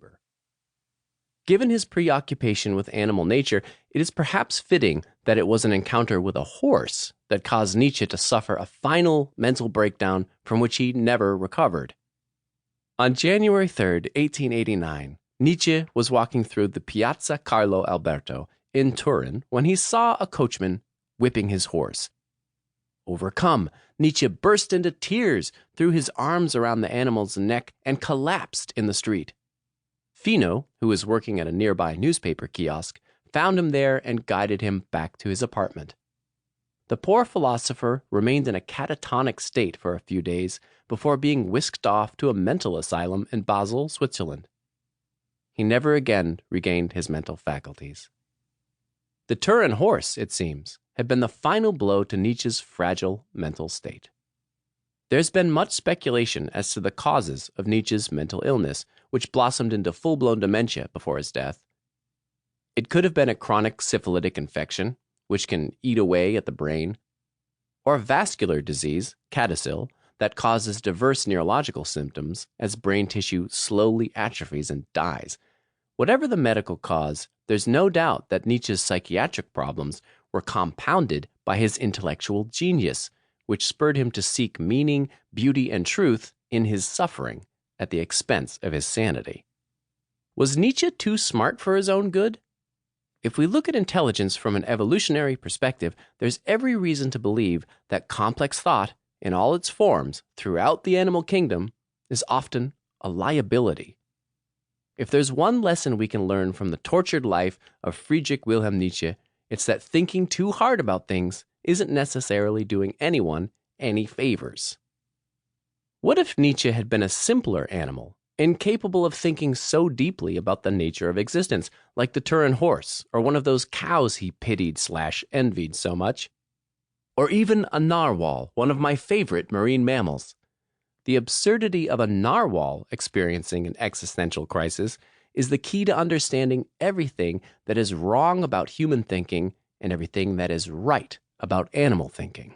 neighbor. Given his preoccupation with animal nature, it is perhaps fitting that it was an encounter with a horse that caused Nietzsche to suffer a final mental breakdown from which he never recovered. On January 3, 1889, Nietzsche was walking through the Piazza Carlo Alberto in Turin when he saw a coachman whipping his horse. Overcome, Nietzsche burst into tears, threw his arms around the animal's neck, and collapsed in the street. Fino, who was working at a nearby newspaper kiosk, found him there and guided him back to his apartment. The poor philosopher remained in a catatonic state for a few days before being whisked off to a mental asylum in Basel, Switzerland. He never again regained his mental faculties. The Turin horse, it seems, had been the final blow to Nietzsche's fragile mental state. There's been much speculation as to the causes of Nietzsche's mental illness, which blossomed into full-blown dementia before his death. It could have been a chronic syphilitic infection, which can eat away at the brain, or a vascular disease, CADASIL, that causes diverse neurological symptoms as brain tissue slowly atrophies and dies. Whatever the medical cause, there's no doubt that Nietzsche's psychiatric problems were compounded by his intellectual genius, which spurred him to seek meaning, beauty, and truth in his suffering at the expense of his sanity. Was Nietzsche too smart for his own good? If we look at intelligence from an evolutionary perspective, there's every reason to believe that complex thought, in all its forms throughout the animal kingdom, is often a liability. If there's one lesson we can learn from the tortured life of Friedrich Wilhelm Nietzsche, it's that thinking too hard about things isn't necessarily doing anyone any favors. What if Nietzsche had been a simpler animal, incapable of thinking so deeply about the nature of existence, like the Turin horse, or one of those cows he pitied/envied so much? Or even a narwhal, one of my favorite marine mammals. The absurdity of a narwhal experiencing an existential crisis is the key to understanding everything that is wrong about human thinking and everything that is right about animal thinking.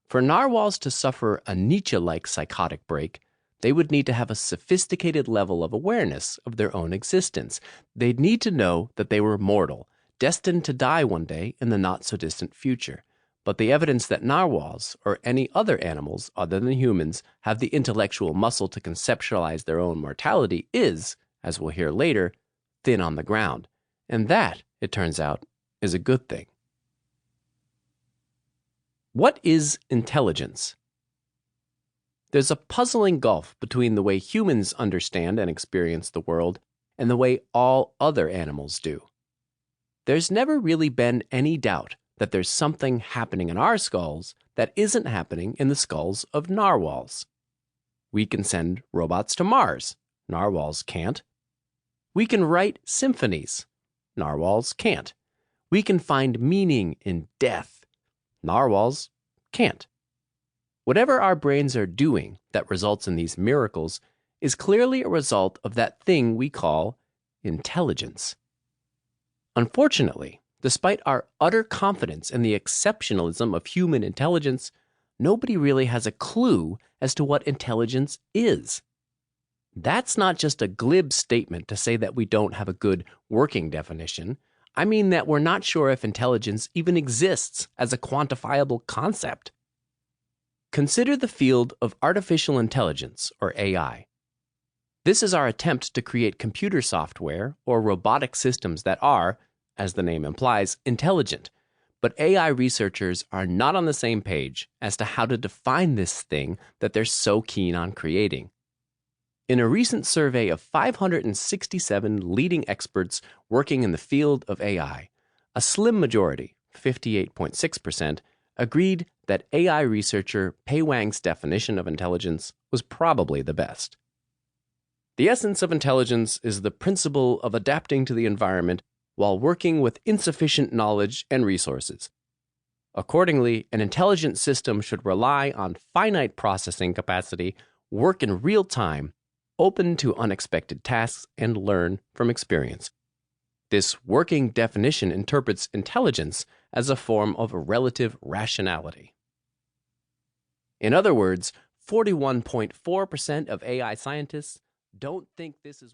For narwhals to suffer a Nietzsche-like psychotic break, they would need to have a sophisticated level of awareness of their own existence. They'd need to know that they were mortal, destined to die one day in the not-so-distant future. But the evidence that narwhals, or any other animals other than humans, have the intellectual muscle to conceptualize their own mortality is, as we'll hear later, thin on the ground. And that, it turns out, is a good thing. What is intelligence? There's a puzzling gulf between the way humans understand and experience the world and the way all other animals do. There's never really been any doubt that there's something happening in our skulls that isn't happening in the skulls of narwhals. We can send robots to Mars. Narwhals can't. We can write symphonies. Narwhals can't. We can find meaning in death. Narwhals can't. Whatever our brains are doing that results in these miracles is clearly a result of that thing we call intelligence. Unfortunately, despite our utter confidence in the exceptionalism of human intelligence, nobody really has a clue as to what intelligence is. That's not just a glib statement to say that we don't have a good working definition. I mean that we're not sure if intelligence even exists as a quantifiable concept. Consider the field of artificial intelligence, or AI. This is our attempt to create computer software or robotic systems that are, as the name implies, intelligent. But AI researchers are not on the same page as to how to define this thing that they're so keen on creating. In a recent survey of 567 leading experts working in the field of AI, a slim majority, 58.6%, agreed that AI researcher Pei Wang's definition of intelligence was probably the best. The essence of intelligence is the principle of adapting to the environment while working with insufficient knowledge and resources. Accordingly, an intelligent system should rely on finite processing capacity, work in real time, open to unexpected tasks, and learn from experience. This working definition interprets intelligence as a form of relative rationality. In other words, 41.4% of AI scientists don't think this is what